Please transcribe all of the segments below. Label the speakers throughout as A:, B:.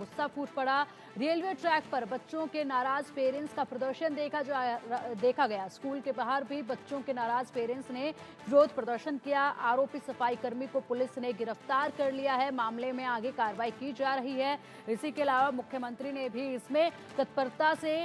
A: गुस्सा फूट पड़ा। Railway track पर बच्चों के नाराज पेरेंट्स का प्रदर्शन देखा गया। स्कूल के बाहर भी बच्चों के नाराज पेरेंट्स ने विरोध प्रदर्शन किया। आरोपी सफाई कर्मी को पुलिस ने गिरफ्तार कर लिया है। मामले में आगे कार्रवाई की जा रही है। इसी के अलावा मुख्यमंत्री ने भी इसमें तत्परता से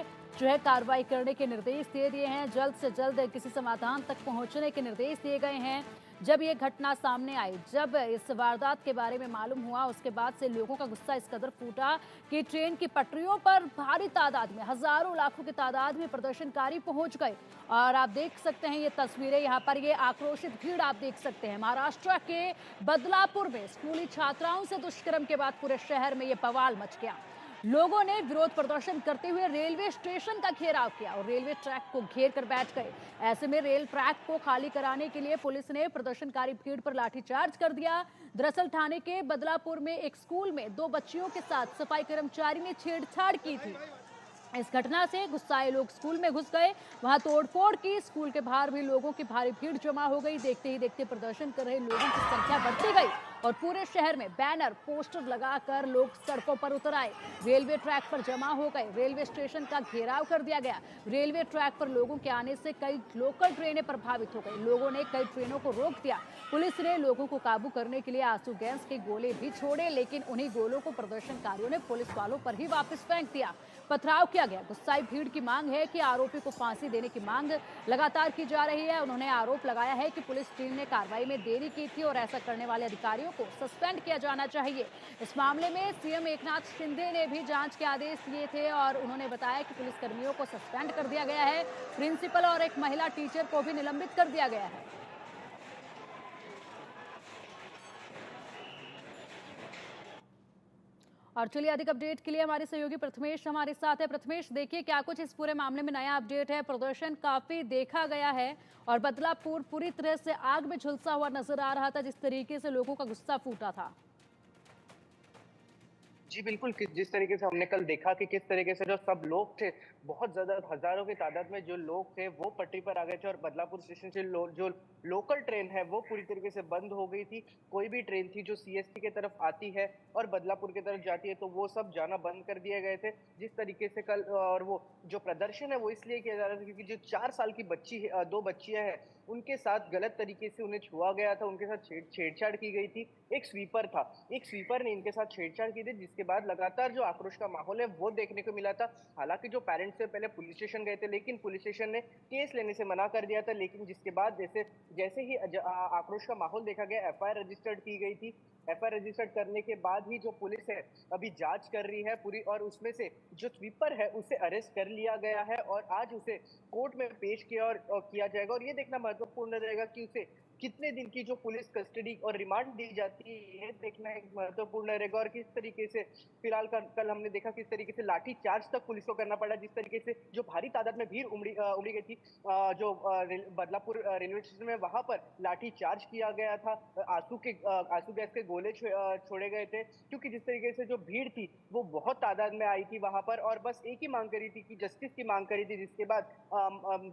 A: कार्रवाई करने के निर्देश दे दिए हैं। जल्द से जल्द किसी समाधान तक पहुंचने के निर्देश दिए गए हैं। जब ये घटना सामने आई, जब इस वारदात के बारे में मालूम हुआ, उसके बाद से लोगों का गुस्सा इस कदर फूटा कि ट्रेन की पटरियों पर भारी तादाद में, हजारों लाखों की तादाद में प्रदर्शनकारी पहुंच गए। और आप देख सकते हैं ये तस्वीरें, यहाँ पर ये आक्रोशित भीड़ आप देख सकते हैं। महाराष्ट्र के बदलापुर में स्कूली छात्राओं से दुष्कर्म के बाद पूरे शहर में ये बवाल मच गया। लोगों ने विरोध प्रदर्शन करते हुए रेलवे स्टेशन का घेराव किया और रेलवे ट्रैक को घेर कर बैठ गए। ऐसे में रेल ट्रैक को खाली कराने के लिए पुलिस ने प्रदर्शनकारी भीड़ पर लाठीचार्ज कर दिया। दरअसल थाने के बदलापुर में एक स्कूल में 2 बच्चियों के साथ सफाई कर्मचारी ने छेड़छाड़ की थी। इस घटना से गुस्साए लोग स्कूल में घुस गए, वहां तोड़फोड़ की। स्कूल के बाहर भी लोगों की भारी भीड़ जमा हो गई। देखते ही देखते प्रदर्शन कर रहे लोगों की संख्या बढ़ती गई और पूरे शहर में बैनर, पोस्टर लगाकर लोग सड़कों पर उतर आए। रेलवे ट्रैक पर जमा हो गए। रेलवे स्टेशन का घेराव कर दिया गया। रेलवे ट्रैक पर लोगों के आने से कई लोकल ट्रेनें प्रभावित हो गई। लोगों ने कई ट्रेनों को रोक दिया। पुलिस ने लोगों को काबू करने के लिए आंसू गैस के गोले भी छोड़े, लेकिन उन्हीं गोलों को प्रदर्शनकारियों ने पुलिस वालों पर ही वापस फेंक दिया। पथराव किया गया। गुस्साई भीड़ की मांग है कि आरोपी को फांसी देने की मांग लगातार की जा रही है। उन्होंने आरोप लगाया है कि पुलिस टीम ने कार्रवाई में देरी की थी और ऐसा करने वाले अधिकारियों को सस्पेंड किया जाना चाहिए। इस मामले में सीएम एकनाथ शिंदे ने भी जांच के आदेश दिए थे और उन्होंने बताया कि पुलिसकर्मियों को सस्पेंड कर दिया गया है। प्रिंसिपल और एक महिला टीचर को भी निलंबित कर दिया गया है। और चलिए अधिक अपडेट के लिए हमारे सहयोगी प्रथमेश हमारे साथ है। प्रथमेश, देखिए क्या कुछ इस पूरे मामले में नया अपडेट है। प्रदर्शन काफी देखा गया है और बदलापुर पूरी तरह से आग में झुलसा हुआ नजर आ रहा था, जिस तरीके से लोगों का गुस्सा फूटा था।
B: जी, बिल्कुल, कि जिस तरीके से हमने कल देखा कि किस तरीके से जो सब लोग थे, बहुत ज़्यादा हज़ारों की तादाद में जो लोग थे, वो पटरी पर आ गए थे और बदलापुर स्टेशन से जो लोकल ट्रेन है, वो पूरी तरीके से बंद हो गई थी। कोई भी ट्रेन थी जो सीएसटी की तरफ आती है और बदलापुर की तरफ जाती है, तो वो सब जाना बंद कर दिए गए थे। जिस तरीके से कल और वो जो प्रदर्शन है, वो इसलिए किया जा रहा था क्योंकि जो 4 साल की बच्ची है 2 बच्चियाँ हैं, उनके साथ गलत तरीके से उन्हें छुआ गया था, उनके साथ छेड़छाड़ की गई थी। एक स्वीपर था, एक स्वीपर ने इनके साथ छेड़छाड़ की थी, जिसके बाद लगातार जो आक्रोश का माहौल है वो देखने को मिला था। हालाँकि जो पेरेंट्स थे पहले पुलिस स्टेशन गए थे, लेकिन पुलिस स्टेशन ने केस लेने से मना कर दिया था। लेकिन जिसके बाद जैसे जैसे ही आक्रोश का माहौल देखा गया, एफआईआर रजिस्टर्ड की गई थी। एफआईआर रजिस्टर्ड करने के बाद ही जो पुलिस है अभी जाँच कर रही है पूरी, और उसमें से जो स्वीपर है उसे अरेस्ट कर लिया गया है और आज उसे कोर्ट में पेश किया और किया जाएगा। और ये देखना महत्वपूर्ण रहेगा कि उसे कितने दिन की जो पुलिस कस्टडी और रिमांड दी जाती है, ये देखना एक महत्वपूर्ण रहेगा। और किस तरीके से फिलहाल कल हमने देखा किस तरीके से लाठी चार्ज तक पुलिस को करना पड़ा, जिस तरीके से जो भारी तादाद में भीड़ उमड़ी गई थी बदलापुर रेलवे स्टेशन में, वहां पर लाठी चार्ज किया गया था। आंसू गैस के गोले छोड़े गए थे, क्योंकि जिस तरीके से जो भीड़ थी वो बहुत तादाद में आई थी वहां पर और बस एक ही मांग करी थी कि जस्टिस की मांग करी थी। जिसके बाद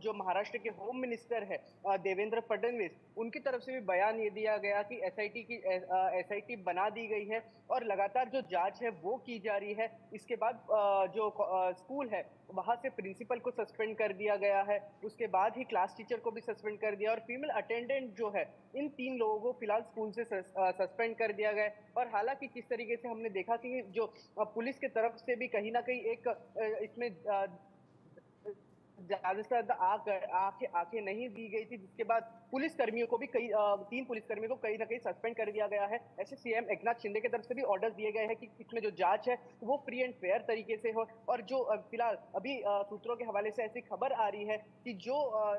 B: जो महाराष्ट्र के होम मिनिस्टर है देवेंद्र फडणवीस, उनकी तरफ से भी बयान ये दिया गया कि एसआईटी बना दी गई है और लगातार जो जांच है वो की जा रही है। इसके बाद जो स्कूल है वहां से प्रिंसिपल को सस्पेंड कर दिया गया है, उसके बाद ही क्लास टीचर को भी सस्पेंड कर दिया और फीमेल अटेंडेंट जो है, इन 3 लोगों को फिलहाल स्कूल से सस्पेंड कर दिया गया है। और हालांकि किस तरीके से हमने देखा कि जो पुलिस की तरफ से भी कहीं ना कहीं एक इसमें ज़्यादा से ज़्यादा आँखें नहीं दी गई थी, जिसके बाद पुलिसकर्मियों को भी 3 पुलिसकर्मियों को कहीं न कहीं सस्पेंड कर दिया गया है। ऐसे सीएम एकनाथ शिंदे की तरफ से भी ऑर्डर दिए गए हैं कि इसमें जो जाँच है, वो फ्री एंड फेयर तरीके से हो। और जो फिलहाल अभी सूत्रों के हवाले से ऐसी खबर आ रही है कि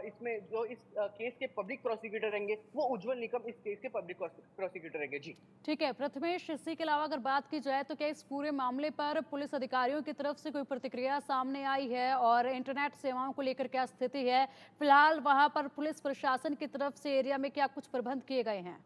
B: इसमें जो इस केस के पब्लिक प्रोसिक्यूटर रहेंगे, वो उज्ज्वल निकम इस केस के पब्लिक प्रोसिक्यूटर रहेंगे। जी।
A: ठीक है प्रथमेश, इसी के अलावा अगर बात की जाए तो क्या इस पूरे मामले पर पुलिस अधिकारियों की तरफ से कोई प्रतिक्रिया सामने आई है और इंटरनेट सेवाओं को लेकर क्या स्थिति है? फिलहाल वहां पर पुलिस प्रशासन की तरफ से एरिया में क्या कुछ प्रबंध किए गए हैं?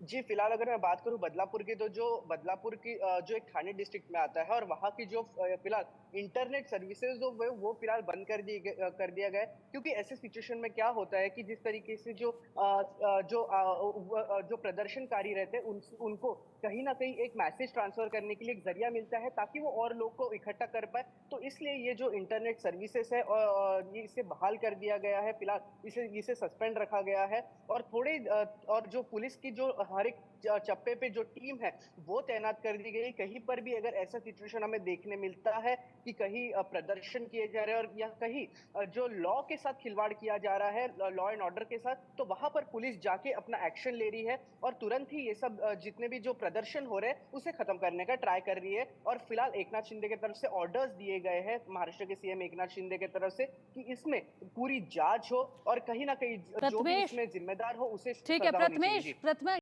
B: जी, फिलहाल अगर मैं बात करूँ बदलापुर की, तो जो बदलापुर की जो एक थाने डिस्ट्रिक्ट में आता है और वहाँ की जो फिलहाल इंटरनेट सर्विसेज़ जो वो फिलहाल बंद कर दिया गया है। क्योंकि ऐसे सिचुएशन में क्या होता है कि जिस तरीके से जो जो प्रदर्शनकारी रहते हैं उनको कहीं ना कहीं एक मैसेज ट्रांसफर करने के लिए एक जरिया मिलता है ताकि वो और लोग को इकट्ठा कर पाए। तो इसलिए ये जो इंटरनेट सर्विसेज है और ये इसे बहाल कर दिया गया है, फिलहाल इसे इसे सस्पेंड रखा गया है। और और जो पुलिस की जो हर एक चप्पे पे जो टीम है वो तैनात कर दी गई। कहीं पर भी अगर ऐसा सिचुएशन हमें देखने मिलता है कि कहीं प्रदर्शन किए जा रहे हैं और या कहीं जो लॉ के साथ खिलवाड़ किया जा रहा है, लॉ एंड ऑर्डर के साथ, तो वहां पर पुलिस जाके अपना एक्शन ले रही है और तुरंत ही ये सब जितने भी जो प्रदर्शन हो रहे हैं उसे खत्म करने का ट्राई कर रही है। और फिलहाल एकनाथ शिंदे की तरफ से ऑर्डर्स दिए गए हैं महाराष्ट्र के सीएम एकनाथ शिंदे की तरफ से कि इसमें पूरी जांच हो और कहीं ना कहीं जो भी
A: प्रथमेश,
B: इसमें जिम्मेदार हो उसे
A: ठीक है
B: सजा होनी चाहिए।
A: प्रथमेश,
B: जी।
A: प्रथमेश